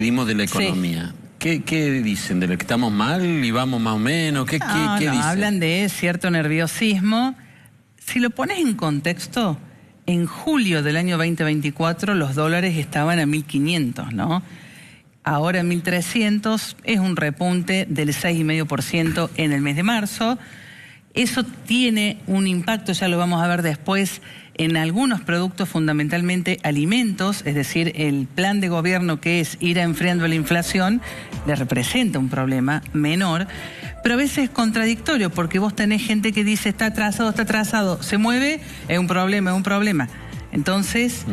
Dimos de la economía. Sí. ¿Qué dicen? ¿De lo que estamos mal y vamos más o menos? ¿Qué dicen? Hablan de cierto nerviosismo. Si lo pones en contexto, en julio del año 2024 los dólares estaban a 1.500, ¿no? Ahora 1.300, es un repunte del 6,5% en el mes de marzo. Eso tiene un impacto, ya lo vamos a ver después, en algunos productos, fundamentalmente alimentos, es decir, el plan de gobierno que es ir enfriando la inflación, le representa un problema menor, pero a veces es contradictorio, porque vos tenés gente que dice está atrasado, se mueve, es un problema. Entonces,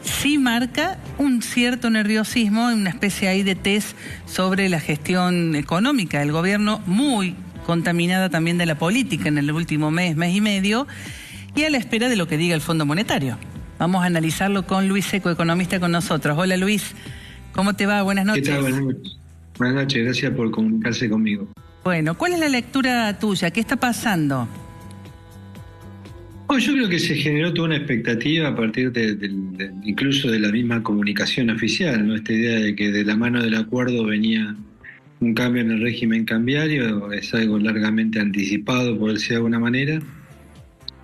sí marca un cierto nerviosismo, una especie ahí de test sobre la gestión económica del gobierno, muy contaminada también de la política en el último mes y medio, y a la espera de lo que diga el Fondo Monetario. Vamos a analizarlo con Luis Seco, economista, con nosotros. Hola Luis, ¿cómo te va? Buenas noches. ¿Qué tal? Buenas noches. Buenas noches, gracias por comunicarse conmigo. Bueno, ¿cuál es la lectura tuya? ¿Qué está pasando? Yo creo que se generó toda una expectativa a partir incluso de la misma comunicación oficial, ¿no? Esta idea de que de la mano del acuerdo venía un cambio en el régimen cambiario, es algo largamente anticipado, por decirlo de alguna manera,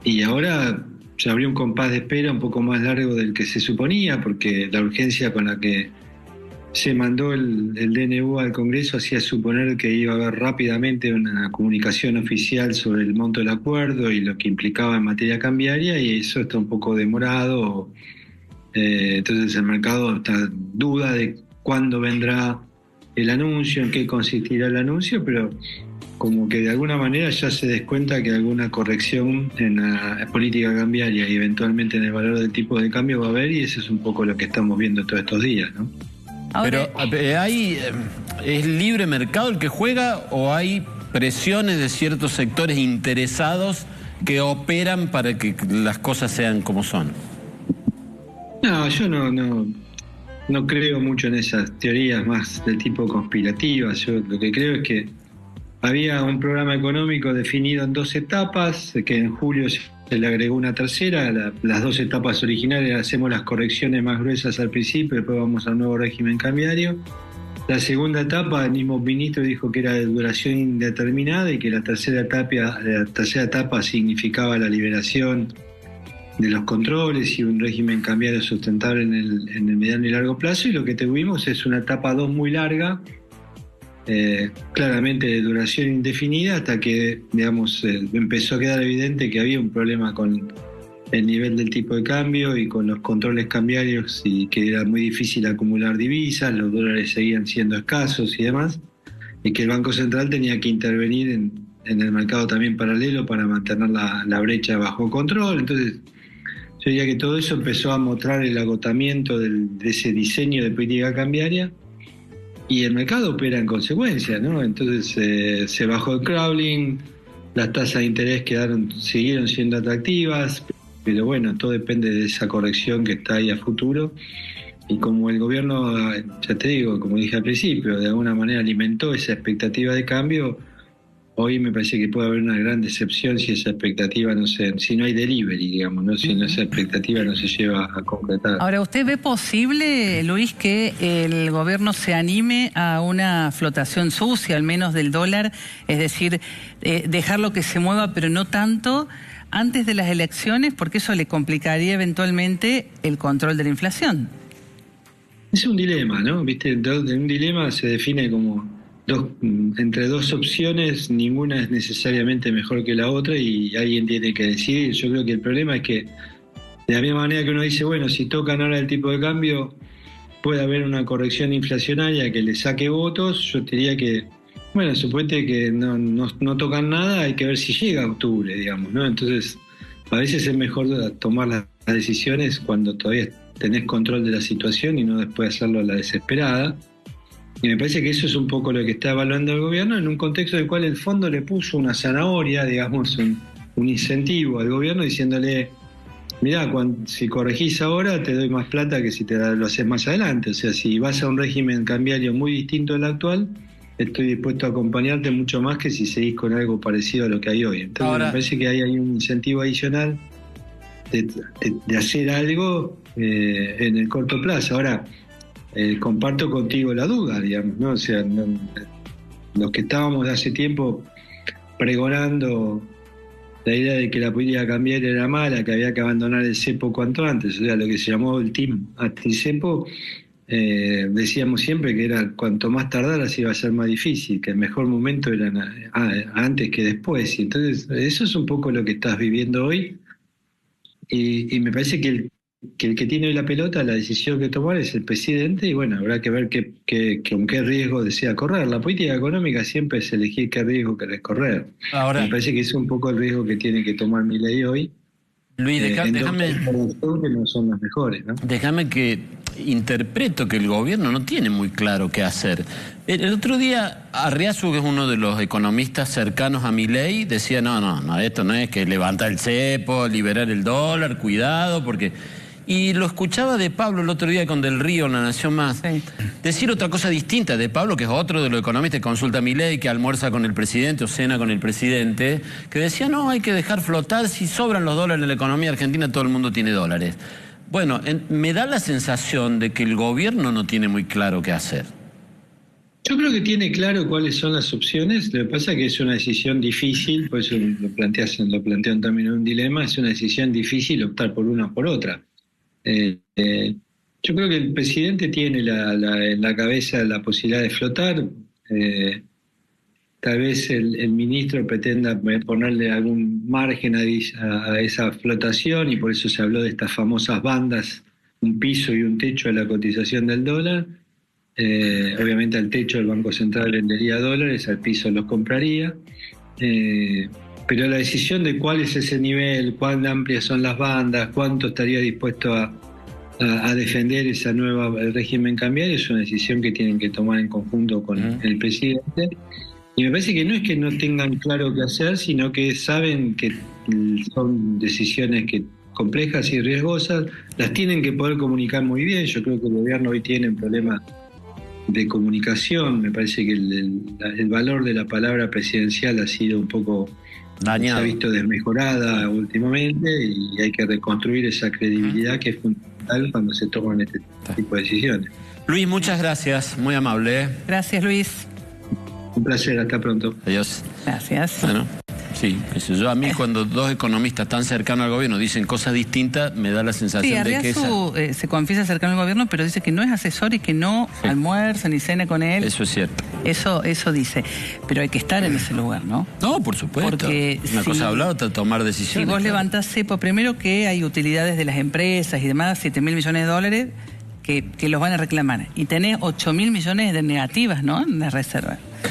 y ahora se abrió un compás de espera un poco más largo del que se suponía, porque la urgencia con la que se mandó el DNU al Congreso hacía suponer que iba a haber rápidamente una comunicación oficial sobre el monto del acuerdo y lo que implicaba en materia cambiaria, y eso está un poco demorado. Entonces el mercado está en duda de cuándo vendrá el anuncio, en qué consistirá el anuncio, pero como que de alguna manera ya se descuenta que alguna corrección en la política cambiaria y eventualmente en el valor del tipo de cambio va a haber, y eso es un poco lo que estamos viendo todos estos días, ¿no? Pero ¿es libre mercado el que juega o hay presiones de ciertos sectores interesados que operan para que las cosas sean como son? No, yo no creo mucho en esas teorías más de tipo conspirativas. Yo lo que creo es que había un programa económico definido en 2 etapas, que en julio se le agregó una tercera. Las 2 etapas originales hacemos las correcciones más gruesas al principio, después vamos al nuevo régimen cambiario. La segunda etapa, el mismo ministro dijo que era de duración indeterminada y que la tercera etapa significaba la liberación de los controles y un régimen cambiario sustentable en el mediano y largo plazo, y lo que tuvimos es una etapa 2 muy larga, claramente de duración indefinida, hasta que, digamos, empezó a quedar evidente que había un problema con el nivel del tipo de cambio y con los controles cambiarios, y que era muy difícil acumular divisas, los dólares seguían siendo escasos y demás, y que el Banco Central tenía que intervenir en el mercado también paralelo para mantener la brecha bajo control. Entonces, yo diría que todo eso empezó a mostrar el agotamiento de ese diseño de política cambiaria, y el mercado opera en consecuencia, ¿no? Entonces se bajó el crawling, las tasas de interés siguieron siendo atractivas, pero bueno, todo depende de esa corrección que está ahí a futuro. Y como el gobierno, ya te digo, como dije al principio, de alguna manera alimentó esa expectativa de cambio, hoy me parece que puede haber una gran decepción si esa expectativa si no hay delivery, digamos, ¿no? Si esa expectativa no se lleva a concretar. Ahora, ¿usted ve posible, Luis, que el gobierno se anime a una flotación sucia, al menos del dólar? Es decir, dejarlo que se mueva, pero no tanto antes de las elecciones, porque eso le complicaría eventualmente el control de la inflación. Es un dilema, ¿no? ¿Viste? Un dilema se define como entre 2 opciones, ninguna es necesariamente mejor que la otra y alguien tiene que decidir. Yo creo que el problema es que, de la misma manera que uno dice, bueno, si tocan ahora el tipo de cambio, puede haber una corrección inflacionaria que le saque votos. Yo te diría que, bueno, suponete que no tocan nada, hay que ver si llega a octubre, digamos, ¿no? Entonces, a veces es mejor tomar las decisiones cuando todavía tenés control de la situación y no después hacerlo a la desesperada. Y me parece que eso es un poco lo que está evaluando el gobierno, en un contexto en el cual el fondo le puso una zanahoria, digamos, un incentivo al gobierno, diciéndole, mirá, si corregís ahora te doy más plata que si lo haces más adelante. O sea, si vas a un régimen cambiario muy distinto al actual, estoy dispuesto a acompañarte mucho más que si seguís con algo parecido a lo que hay hoy. Entonces me parece que hay un incentivo adicional de hacer algo en el corto plazo. Ahora, comparto contigo la duda, digamos, ¿no? O sea, los que estábamos de hace tiempo pregonando la idea de que la política cambiaria era mala, que había que abandonar el cepo cuanto antes, o sea, lo que se llamó el TIM anticepo, decíamos siempre que era cuanto más tardara se iba a ser más difícil, que el mejor momento era antes que después. Y entonces, eso es un poco lo que estás viviendo hoy, y me parece que el que tiene hoy la pelota, la decisión que tomar es el presidente, y bueno, habrá que ver con qué riesgo desea correr. La política económica siempre es elegir qué riesgo querés correr. Ahora, me parece que es un poco el riesgo que tiene que tomar Milei hoy. Luis, déjame que no son las mejores, ¿no? Déjame que interpreto que el gobierno no tiene muy claro qué hacer. El otro día, Arriazu, que es uno de los economistas cercanos a Milei, decía, no, esto no es que levantar el cepo, liberar el dólar, cuidado, porque... Y lo escuchaba de Pablo el otro día con Del Río en La Nación Más, sí, decir otra cosa distinta de Pablo, que es otro de los economistas que consulta a Milei, que almuerza con el presidente o cena con el presidente, que decía, no, hay que dejar flotar, si sobran los dólares en la economía argentina, todo el mundo tiene dólares. Bueno, me da la sensación de que el gobierno no tiene muy claro qué hacer. Yo creo que tiene claro cuáles son las opciones, lo que pasa es que es una decisión difícil, por eso lo plantean también en un dilema, es una decisión difícil optar por una o por otra. Yo creo que el presidente tiene en la cabeza la posibilidad de flotar, tal vez el ministro pretenda ponerle algún margen a esa flotación, y por eso se habló de estas famosas bandas, un piso y un techo a la cotización del dólar. Obviamente al techo el Banco Central vendería dólares, al piso los compraría, pero la decisión de cuál es ese nivel, cuán amplias son las bandas, cuánto estaría dispuesto a defender ese nuevo régimen cambiario, es una decisión que tienen que tomar en conjunto con el presidente. Y me parece que no es que no tengan claro qué hacer, sino que saben que son decisiones complejas y riesgosas, las tienen que poder comunicar muy bien. Yo creo que el gobierno hoy tiene un problema de comunicación, me parece que el valor de la palabra presidencial ha sido un poco dañado, se ha visto desmejorada últimamente, y hay que reconstruir esa credibilidad que es fundamental cuando se toman este tipo de decisiones. Luis, muchas gracias, muy amable. Gracias, Luis. Un placer, hasta pronto. Adiós. Gracias. Bueno, sí, yo a mí cuando dos economistas tan cercanos al gobierno dicen cosas distintas, me da la sensación de que se confiesa cercano al gobierno, pero dice que no es asesor y que no almuerza ni cena con él. Eso es cierto. Eso dice. Pero hay que estar en ese lugar, ¿no? No, por supuesto. Porque una cosa hablar, otra tomar decisiones. Si vos levantás cepo, primero que hay utilidades de las empresas y demás, 7.000 millones de dólares que los van a reclamar. Y tenés 8.000 millones de negativas, ¿no? De reserva.